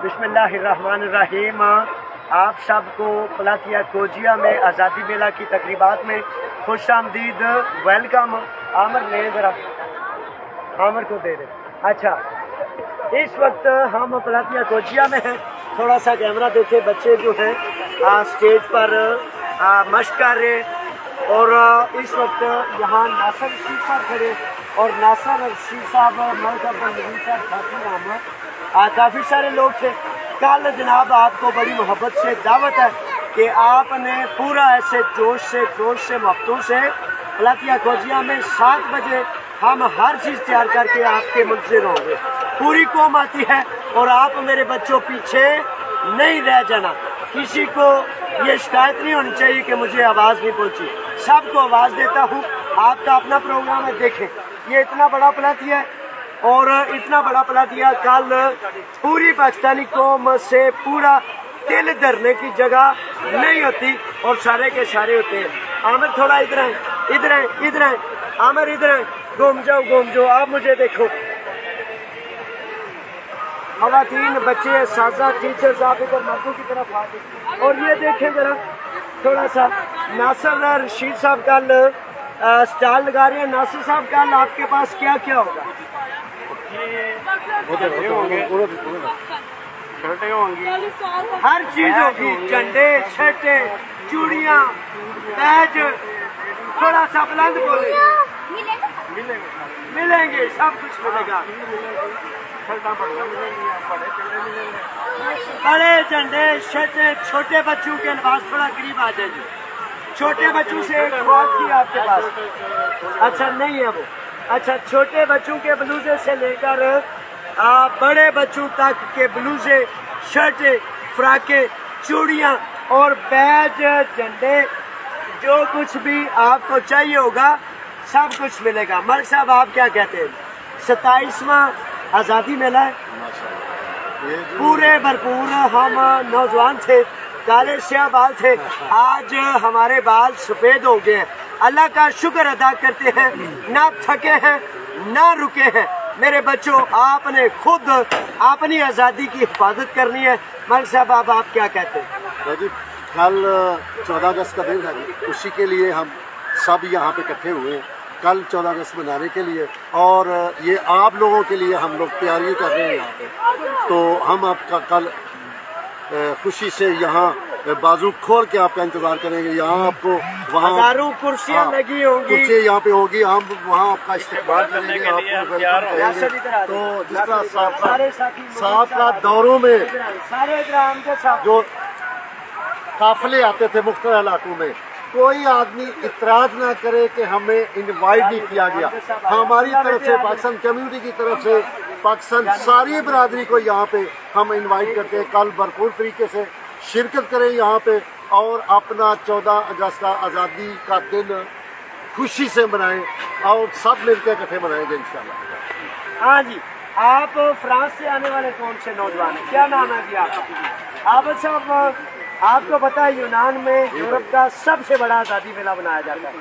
बिस्मिल्लाहिर्रहमानिर्रहीम। आप सबको पलातिया कोजिया में आज़ादी मेला की तकरीबात में खुश आमदीद, वेलकम। आमर ले ज़रा, आमर को दे दे। अच्छा, इस वक्त हम पलातिया कोजिया में हैं। थोड़ा सा कैमरा देखे, बच्चे जो हैं स्टेज पर मश्क कर रहे, और इस वक्त यहाँ नासर रशीद साहब खड़े, और नासर रशीद साहब काफ़ी सारे लोग थे। कल जनाब आपको बड़ी मोहब्बत से दावत है कि आपने पूरा ऐसे जोश से मोहब्बतों से पलातिया कोजिया में 7 बजे हम हर चीज़ तैयार करके आपके मुंतज़िर होंगे। पूरी कौम आती है और आप मेरे बच्चों पीछे नहीं रह जाना। किसी को ये शिकायत नहीं होनी चाहिए कि मुझे आवाज़ नहीं पहुंची। सबको आवाज़ देता हूँ। आपका अपना प्रोग्राम है, देखें ये इतना बड़ा पलातिया है, और इतना बड़ा पलातिया कल पूरी पाकिस्तानी कौम से पूरा दिल धरने की जगह नहीं होती, और सारे के सारे होते हैं। आमिर थोड़ा इधर है, इधर है, इधर है, आमिर इधर है, घूम जाओ। आप मुझे देखो, खवातीन, बच्चे, साजा, टीचर्स, आप इधर मर्दों की तरफ आ गए। और ये देखें जरा थोड़ा सा, नासर रशीद साहब कल स्टॉल लगा रहे हैं। नासिर साहब कल आपके पास क्या क्या होगा? हर चीज होगी, झंडे, छठे, चूड़ियाँ, बैज। थोड़ा सा बुलंद बोले। मिलेंगे, सब कुछ मिलेगा। बड़े झंडे, छठे, छोटे बच्चों के पास थोड़ा करीब आ जाइए। छोटे बच्चों से एक बात थी आपके पास? अच्छा नहीं है वो। अच्छा, छोटे बच्चों के ब्लूजे से लेकर बड़े बच्चों तक के ब्लूजे, शर्ट, फ्राके, चूड़ियाँ और बैज, झंडे, जो कुछ भी आपको चाहिए होगा सब कुछ मिलेगा। मलिक साहब आप क्या कहते हैं? 27वां आज़ादी मेला है, पूरे भरपूर। हम नौजवान थे, काले स्याह बाल थे, आज हमारे बाल सफ़ेद हो गए हैं। अल्लाह का शुक्र अदा करते हैं, ना थके हैं ना रुके हैं। मेरे बच्चों, आपने खुद अपनी आज़ादी की हिफाजत करनी है। मलिक साहब आप क्या कहते हैं? जी, कल 14 अगस्त का दिन है, उसी के लिए हम सब यहाँ पे इकट्ठे हुए हैं कल 14 अगस्त मनाने के लिए, और ये आप लोगों के लिए हम लोग तैयारी कर रहे हैं यहाँ पे। तो हम आपका कल खुशी से यहाँ बाजू खोल के आपका इंतजार करेंगे। यहाँ आपको वहाँ हजारों कुर्सियाँ लगी होंगी, कुर्सियाँ यहाँ पे होगी। हम वहाँ आपका इस्तेमाल करेंगे, आपको वेलकम करेंगे। तो जिस तरह सात रात दौरों में जो काफिले आते थे मुख्तलिफ इलाकों में, कोई आदमी इतराज ना करे कि हमें इनवाइट नहीं किया गया। हमारी तरफ से, पाकिस्तान कम्युनिटी की तरफ से, पाकिस्तान सारी बरादरी को यहाँ पे हम इनवाइट करते हैं। कल भरपूर तरीके से शिरकत करें यहाँ पे, और अपना 14 अगस्त का आज़ादी का दिन खुशी से मनाएं, और सब मिलकर इकट्ठे मनाएंगे इंशाल्लाह। हाँ जी, आप फ्रांस से आने वाले कौन से नौजवान हैं? क्या नाम है जी आपका? आप साहब, आपको पता है यूनान में यूरोप का सबसे बड़ा आज़ादी मेला बनाया जाता है,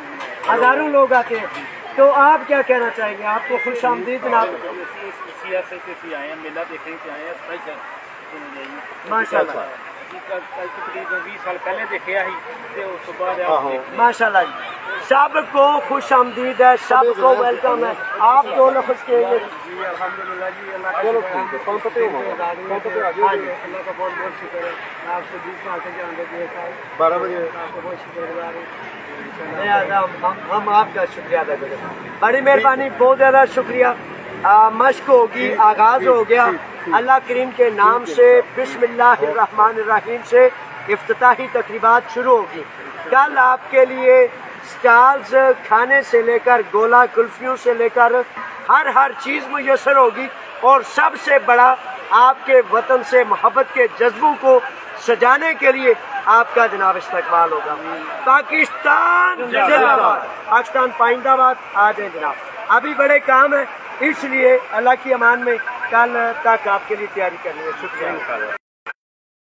हजारों लोग आते हैं। तो आप क्या कहना चाहेंगे? आपको खुश आमदीद जनाब। मेला देखने से आए हैं माशाल्लाह। 20 साल पहले देखे आई, माशाल्लाह जी। सबको खुश आमदीद है, सबको वेलकम है। आप दो लफ्ज़ के लिए जी अल्हम्दुलिल्लाह जी, अल्लाह का चलो कौन सा पे हो? अल्लाह का बहुत बहुत शुक्र है। आपसे 20 साल से जानते थे साहब, 12 बजे आपको बहुत शुक्रगुजार हूँ। हम आपका शुक्रिया अदा करें। बड़ी मेहरबानी, बहुत ज़्यादा शुक्रिया। मश्क होगी, आगाज़ हो गया। अल्लाह करीम के नाम से बिस्मिल्लाहिर्रहमानिर्रहीम से इफ्तिताही तकरीबात शुरू होगी। कल आपके लिए स्टॉल्स, खाने से लेकर गोला कुल्फियों से लेकर हर चीज़ मुयसर होगी, और सबसे बड़ा आपके वतन से मोहब्बत के जज्बों को सजाने के लिए आपका जनाब इस्तकबाल होगा। पाकिस्तान जिंदाबाद, पाकिस्तान पाइंदाबाद। आ जाए जनाब, अभी बड़े काम है, इसलिए अल्लाह की अमान में कल तक आपके लिए तैयारी करनी है। शुक्रिया।